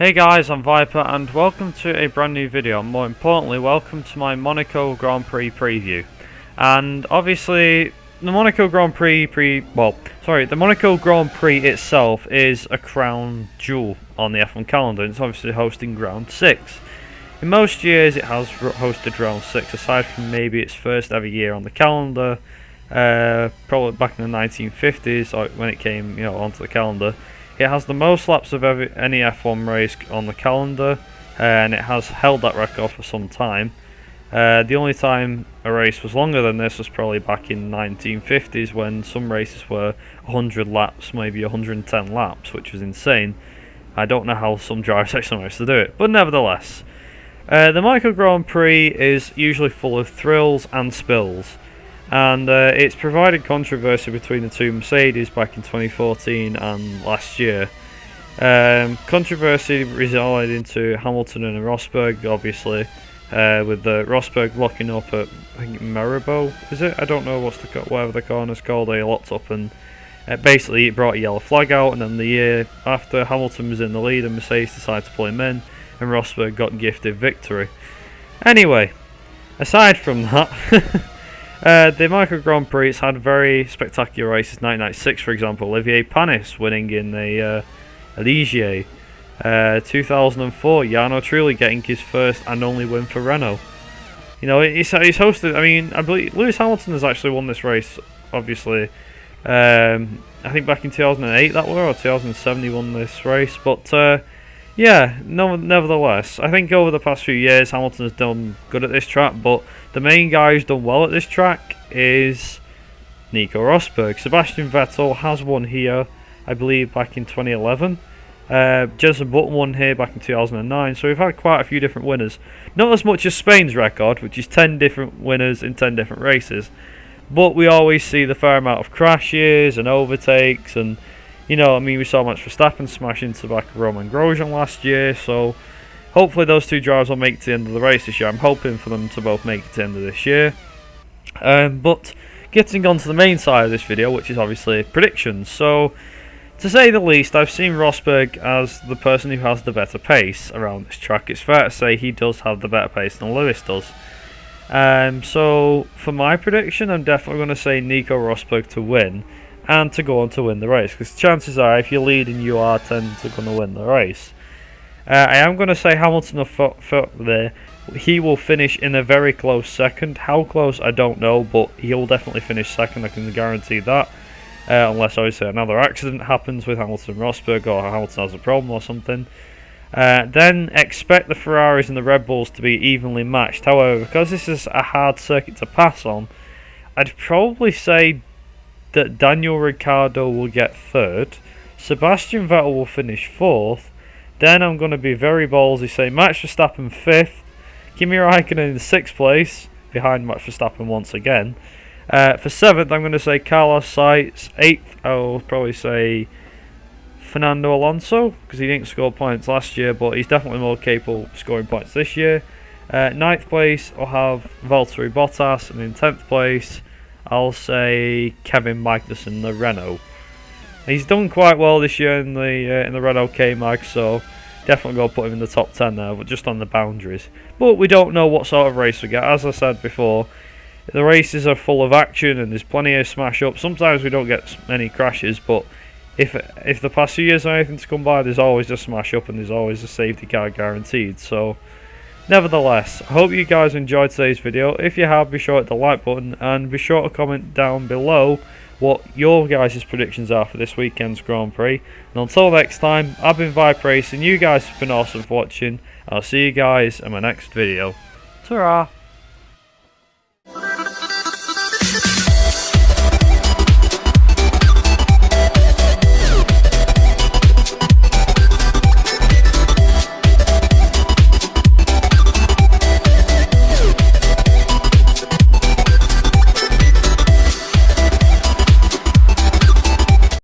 Hey guys, I'm Viper and welcome to a brand new video. More importantly, welcome to my Monaco Grand Prix preview. And obviously, the Monaco Grand Prix the Monaco Grand Prix itself is a crown jewel on the F1 calendar. It's obviously hosting round 6. In most years, it has hosted round 6, aside from maybe its first ever year on the calendar, probably back in the 1950s, when it came, onto the calendar. It has the most laps of any F1 race on the calendar, and it has held that record for some time. The only time a race was longer than this was probably back in the 1950s, when some races were 100 laps, maybe 110 laps, which was insane. I don't know how some drivers actually managed to do it, but nevertheless. The Monaco Grand Prix is usually full of thrills and spills. And it's provided controversy between the two Mercedes back in 2014 and last year. Controversy resided into Hamilton and Rosberg, obviously, with the Rosberg locking up at, I think, Maribor, is it? I don't know whatever the corner's called. They locked up and basically it brought a yellow flag out, and then the year after, Hamilton was in the lead and Mercedes decided to pull him in, and Rosberg got gifted victory. Anyway, aside from that... the Monaco Grand Prix has had very spectacular races. 1996, for example, Olivier Panis winning in the Ligier. 2004, Jarno Trulli getting his first and only win for Renault. He's hosted. I mean, I believe Lewis Hamilton has actually won this race. Obviously, I think back in 2008 that were, or 2007 he won this race. But nevertheless, I think over the past few years Hamilton has done good at this track, but the main guy who's done well at this track is Nico Rosberg. Sebastian Vettel has won here, I believe, back in 2011. Jenson Button won here back in 2009, so we've had quite a few different winners. Not as much as Spain's record, which is 10 different winners in 10 different races, but we always see the fair amount of crashes and overtakes, and we saw Max Verstappen smash into the back of Romain Grosjean last year, so hopefully those two drivers will make it to the end of the race this year. I'm hoping for them to both make it to the end of this year. But getting on to the main side of this video, which is obviously predictions. So, to say the least, I've seen Rosberg as the person who has the better pace around this track. It's fair to say he does have the better pace than Lewis does. So, for my prediction, I'm definitely going to say Nico Rosberg to win, and to go on to win the race, because chances are if you're leading, you are tend to going to win the race. I am going to say Hamilton there. He will finish in a very close second. How close, I don't know, but he'll definitely finish second. I can guarantee that, unless obviously another accident happens with Hamilton and Rosberg, or Hamilton has a problem or something. Then expect the Ferraris and the Red Bulls to be evenly matched. However, because this is a hard circuit to pass on, I'd probably say that Daniel Ricciardo will get third, Sebastian Vettel will finish fourth, then I'm going to be very ballsy, say Max Verstappen 5th, Kimi Raikkonen in 6th place, behind Max Verstappen once again. For 7th, I'm going to say Carlos Sainz. 8th, I'll probably say Fernando Alonso, because he didn't score points last year, but he's definitely more capable of scoring points this year. 9th place, I'll have Valtteri Bottas, and in 10th place, I'll say Kevin Magnussen, the Renault. He's done quite well this year in the Renault K-Mag, so definitely go put him in the top 10 there, but just on the boundaries. But we don't know what sort of race we get. As I said before, the races are full of action and there's plenty of smash-ups. Sometimes we don't get many crashes, but if the past few years are anything to come by, there's always a smash-up and there's always a safety car guaranteed. So, nevertheless, I hope you guys enjoyed today's video. If you have, be sure to hit the like button and be sure to comment down below what your guys' predictions are for this weekend's Grand Prix. And until next time, I've been Viper Race, and you guys have been awesome for watching. I'll see you guys in my next video. Ta-ra!